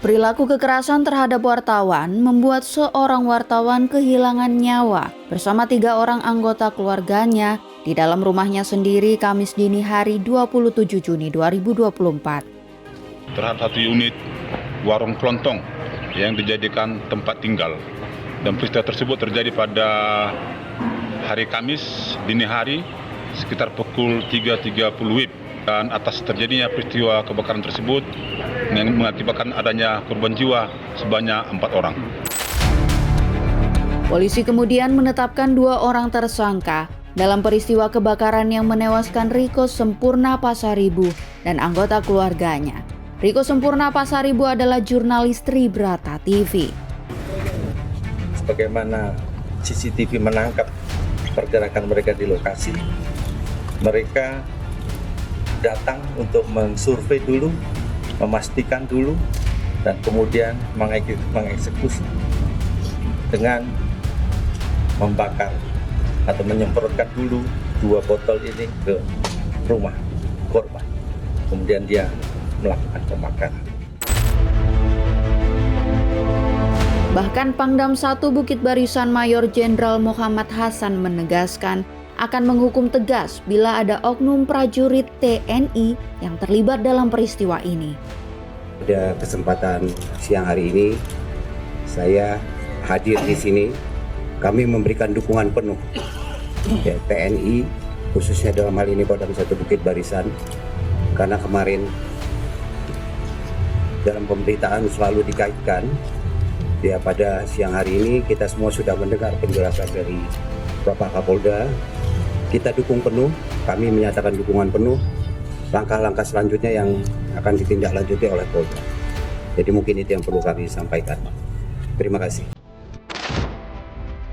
Perilaku kekerasan terhadap wartawan membuat seorang wartawan kehilangan nyawa bersama 3 orang anggota keluarganya di dalam rumahnya sendiri Kamis dini hari 27 Juni 2024. Terhadap satu unit warung kelontong yang dijadikan tempat tinggal. Dan peristiwa tersebut terjadi pada hari Kamis dini hari sekitar pukul 3.30 WIB. Dan atas terjadinya peristiwa kebakaran tersebut yang mengakibatkan adanya korban jiwa sebanyak 4 orang. Polisi kemudian menetapkan 2 orang tersangka dalam peristiwa kebakaran yang menewaskan Riko Sempurna Pasaribu dan anggota keluarganya. Riko Sempurna Pasaribu adalah jurnalis Tribrata TV. Sebagaimana CCTV menangkap pergerakan mereka di lokasi, mereka datang untuk mensurvei dulu, memastikan dulu, dan kemudian mengeksekusi dengan membakar atau menyemprotkan dulu 2 botol ini ke rumah korban. Kemudian dia melakukan pembakaran. Bahkan Pangdam 1 Bukit Barisan Mayor Jenderal Muhammad Hasan menegaskan akan menghukum tegas bila ada oknum prajurit TNI yang terlibat dalam peristiwa ini. Pada kesempatan siang hari ini, saya hadir di sini. Kami memberikan dukungan penuh ya, TNI, khususnya dalam hal ini Pangdam 1 Bukit Barisan, karena kemarin dalam pemberitaan selalu dikaitkan. Ya, pada siang hari ini kita semua sudah mendengar penjelasan dari Bapak Kapolda. Kita dukung penuh, kami menyatakan dukungan penuh langkah-langkah selanjutnya yang akan ditindaklanjuti oleh Polda. Jadi mungkin itu yang perlu kami sampaikan. Terima kasih.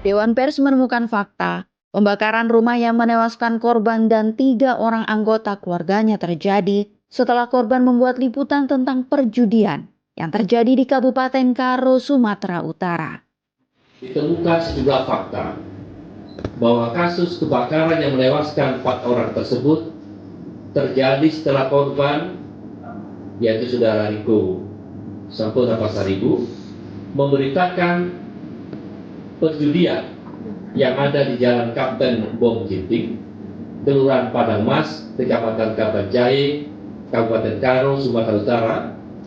Dewan Pers menemukan fakta pembakaran rumah yang menewaskan korban dan 3 orang anggota keluarganya terjadi setelah korban membuat liputan tentang perjudian yang terjadi di Kabupaten Karo, Sumatera Utara. Ditemukan sejumlah fakta bahwa kasus kebakaran yang menewaskan 4 orang tersebut terjadi setelah korban, yaitu saudara Riko Sempurna Pasaribu, memberitakan perjudian yang ada di Jalan Kapten Bom Jinting, Kelurahan Padang Mas, Kecamatan Kabanjahe, Kabupaten Karo, Sumatera Utara.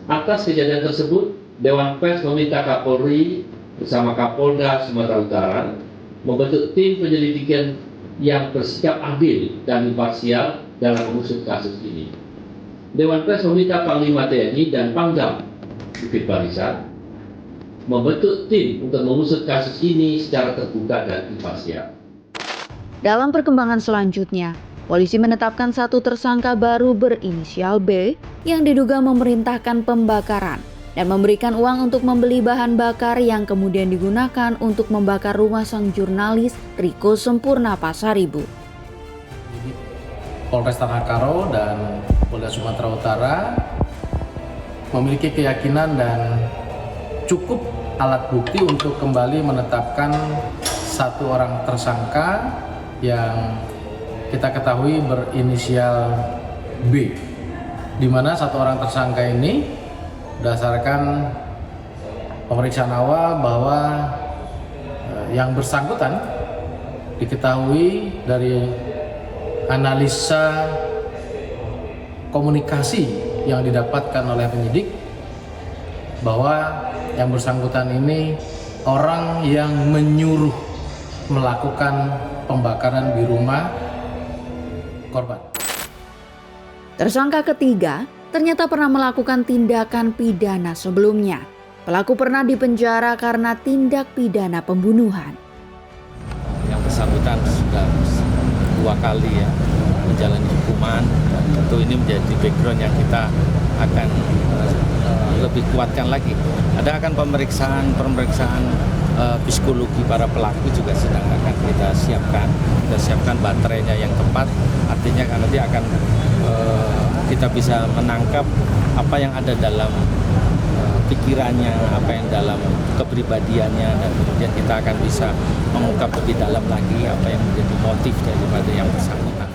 Atas kejadian tersebut, Dewan Pers meminta Kapolri bersama Kapolda Sumatera Utara membentuk tim penyelidikan yang bersikap adil dan imparsial dalam mengusut kasus ini. Dewan Pers meminta Panglima TNI dan Pangdam Bukit Barisan membentuk tim untuk mengusut kasus ini secara terbuka dan imparsial. Dalam perkembangan selanjutnya, polisi menetapkan 1 tersangka baru berinisial B yang diduga memerintahkan pembakaran dan memberikan uang untuk membeli bahan bakar yang kemudian digunakan untuk membakar rumah sang jurnalis Riko Sempurna Pasaribu. Polres Tanah Karo dan Polda Sumatera Utara memiliki keyakinan dan cukup alat bukti untuk kembali menetapkan 1 orang tersangka yang kita ketahui berinisial B, di mana 1 orang tersangka ini berdasarkan pemeriksaan awal bahwa yang bersangkutan diketahui dari analisa komunikasi yang didapatkan oleh penyidik bahwa yang bersangkutan ini orang yang menyuruh melakukan pembakaran di rumah korban. Tersangka ketiga ternyata pernah melakukan tindakan pidana sebelumnya. Pelaku pernah dipenjara karena tindak pidana pembunuhan. Yang bersangkutan sudah 2 kali ya menjalani hukuman. Tentu ini menjadi background yang kita akan lebih kuatkan lagi. Ada akan pemeriksaan psikologi para pelaku juga sedang akan kita siapkan. Kita siapkan baterainya yang tepat. Artinya kan nanti akan kita bisa menangkap apa yang ada dalam pikirannya, apa yang dalam kepribadiannya, dan kemudian kita akan bisa mengungkap lebih dalam lagi apa yang menjadi motif daripada yang bersangkutan.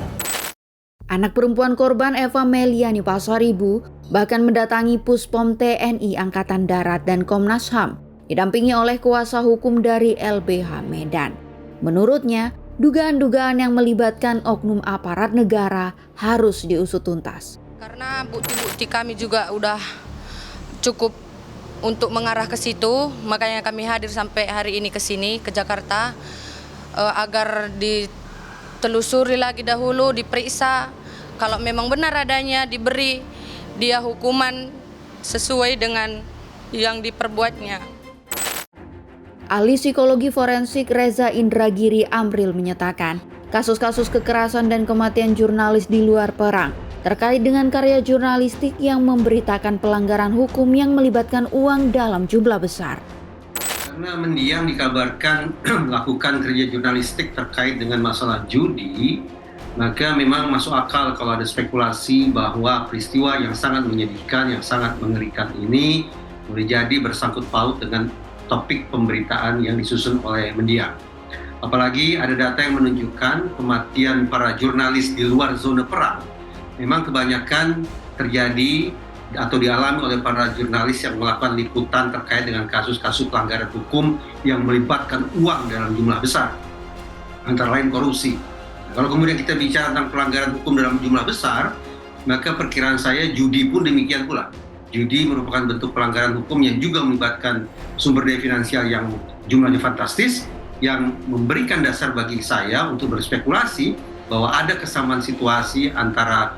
Anak perempuan korban, Eva Meliani Pasaribu, bahkan mendatangi Puspom TNI Angkatan Darat dan Komnas HAM, didampingi oleh kuasa hukum dari LBH Medan. Menurutnya, dugaan-dugaan yang melibatkan oknum aparat negara harus diusut tuntas. Karena bukti-bukti kami juga udah cukup untuk mengarah ke situ, makanya kami hadir sampai hari ini ke sini, ke Jakarta, agar ditelusuri lagi dahulu, diperiksa. Kalau memang benar adanya, diberi dia hukuman sesuai dengan yang diperbuatnya. Ahli psikologi forensik Reza Indragiri Amril menyatakan, kasus-kasus kekerasan dan kematian jurnalis di luar perang terkait dengan karya jurnalistik yang memberitakan pelanggaran hukum yang melibatkan uang dalam jumlah besar. Karena mendiang dikabarkan melakukan kerja jurnalistik terkait dengan masalah judi, maka memang masuk akal kalau ada spekulasi bahwa peristiwa yang sangat menyedihkan, yang sangat mengerikan ini boleh jadi bersangkut paut dengan topik pemberitaan yang disusun oleh mendiang. Apalagi ada data yang menunjukkan kematian para jurnalis di luar zona perang memang kebanyakan terjadi atau dialami oleh para jurnalis yang melakukan liputan terkait dengan kasus-kasus pelanggaran hukum yang melibatkan uang dalam jumlah besar, antara lain korupsi. Kalau kemudian kita bicara tentang pelanggaran hukum dalam jumlah besar, maka perkiraan saya judi pun demikian pula. Judi merupakan bentuk pelanggaran hukum yang juga melibatkan sumber daya finansial yang jumlahnya fantastis, yang memberikan dasar bagi saya untuk berspekulasi bahwa ada kesamaan situasi antara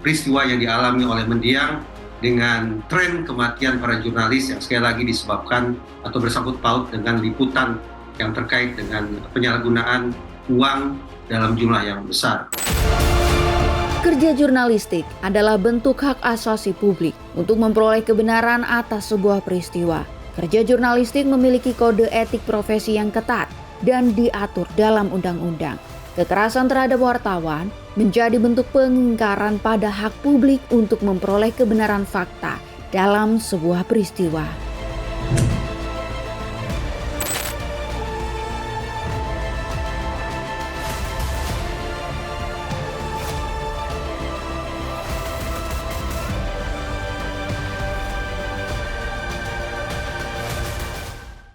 peristiwa yang dialami oleh mendiang dengan tren kematian para jurnalis yang sekali lagi disebabkan atau bersangkut paut dengan liputan yang terkait dengan penyalahgunaan uang dalam jumlah yang besar. Kerja jurnalistik adalah bentuk hak asasi publik untuk memperoleh kebenaran atas sebuah peristiwa. Kerja jurnalistik memiliki kode etik profesi yang ketat dan diatur dalam undang-undang. Kekerasan terhadap wartawan menjadi bentuk pengingkaran pada hak publik untuk memperoleh kebenaran fakta dalam sebuah peristiwa.